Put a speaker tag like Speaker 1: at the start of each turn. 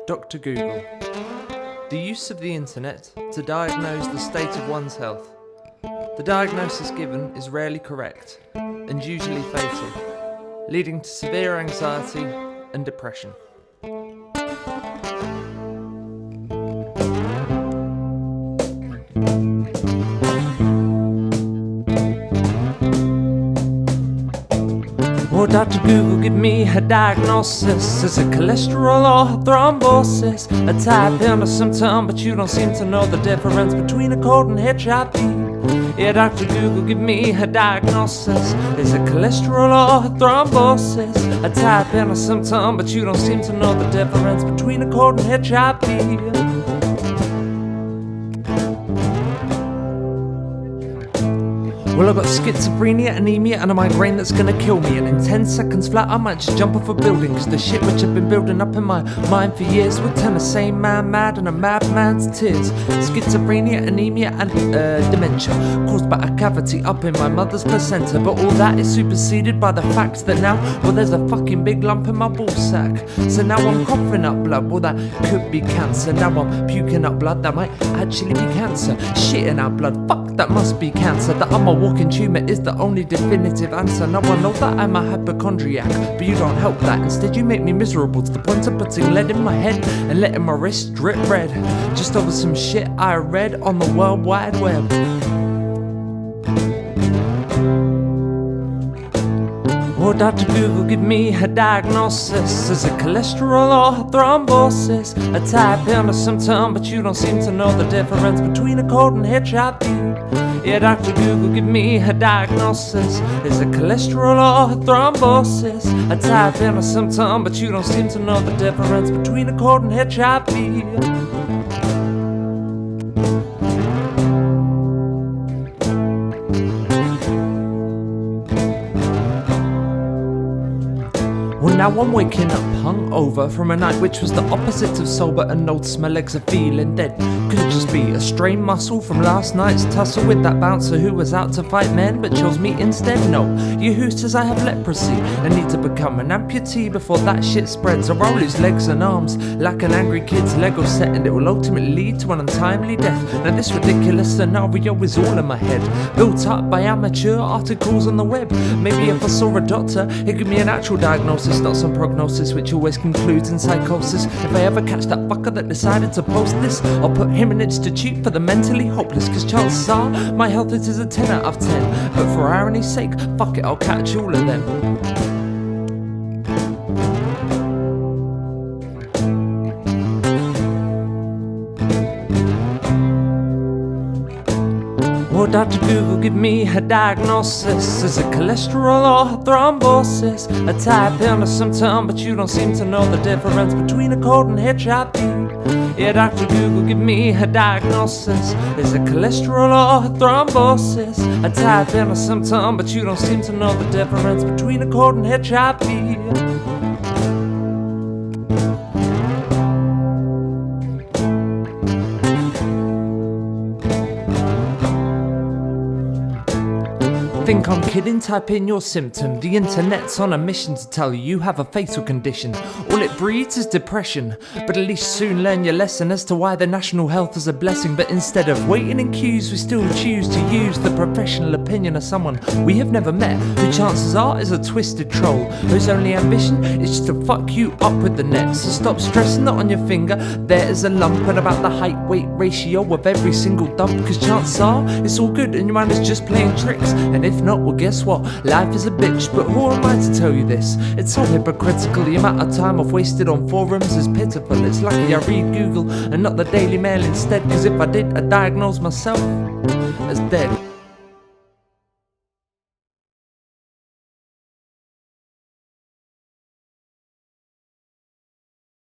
Speaker 1: Dr. Google. The use of the internet to diagnose the state of one's health. The diagnosis given is rarely correct and usually fatal, leading to severe anxiety and depression. Will Dr. Google give me a diagnosis? Is it cholesterol or thrombosis? I type in a symptom, but you don't seem to know the difference between a cold and HIV. Yeah, Dr. Google, give me a diagnosis. Is it cholesterol or thrombosis? I type in a symptom, but you don't seem to know the difference between a cold and HIV. Well, I've got schizophrenia, anemia, and a migraine that's gonna kill me. And in 10 seconds flat, I might just jump off a building. Cause the shit which I've been building up in my mind for years would turn a sane man mad and a madman's tears. Schizophrenia, anemia, and dementia caused by a cavity up in my mother's placenta. But all that is superseded by the fact that now, well, there's a fucking big lump in my ballsack. So now I'm coughing up blood, well, that could be cancer. Now I'm puking up blood, that might actually be cancer. Shitting out blood, fuck, that must be cancer. That I'm a walking tumour is the only definitive answer. Now I know that I'm a hypochondriac, but you don't help that. Instead you make me miserable to the point of putting lead in my head and letting my wrist drip red, just over some shit I read on the World Wide Web. Will Dr. Google give me a diagnosis? Is it cholesterol or thrombosis? I type in a symptom, but you don't seem to know the difference between a cold and HIV. Yeah, Dr. Google, give me a diagnosis. Is it cholesterol or thrombosis? I type in a symptom, but you don't seem to know the difference between a cold and HIV. Well, now I'm waking up hungover from a night which was the opposite of sober and notice my legs are feeling dead. Could it just be a strained muscle from last night's tussle with that bouncer who was out to fight men but chose me instead? No, you who says I have leprosy and need to become an amputee before that shit spreads, or I'll lose legs and arms like an angry kid's Lego set, and it will ultimately lead to an untimely death. Now this ridiculous scenario is all in my head, built up by amateur articles on the web. Maybe if I saw a doctor, he'd give me an actual diagnosis, not some prognosis which always concludes in psychosis. If I ever catch that fucker that decided to post this, I'll put him in institute for the mentally hopeless. Cause chances are my health is a 10 out of 10, but for irony's sake, fuck it, I'll catch all of them. Will Dr. Google give me a diagnosis? Is it cholesterol or thrombosis? I type in a symptom, but you don't seem to know the difference between a cold and HIV. Yeah, Dr. Google, give me a diagnosis. Is it cholesterol or thrombosis? I type in a symptom, but you don't seem to know the difference between a cold and HIV. Think I'm kidding? Type in your symptom. The internet's on a mission to tell you have a fatal condition. All it breeds is depression, but at least soon learn your lesson as to why the national health is a blessing. But instead of waiting in queues, we still choose to use the professional opinion of someone we have never met, who chances are is a twisted troll, whose only ambition is just to fuck you up with the net. So stop stressing that on your finger there is a lump, and about the height-weight ratio of every single dump, cause chances are it's all good and your mind is just playing tricks. And if not, well guess what? Life is a bitch, but who am I to tell you this? It's so hypocritical, the amount of time I've wasted on forums is pitiful. It's lucky I read Google and not the Daily Mail instead, cause if I did, I'd diagnose myself as dead.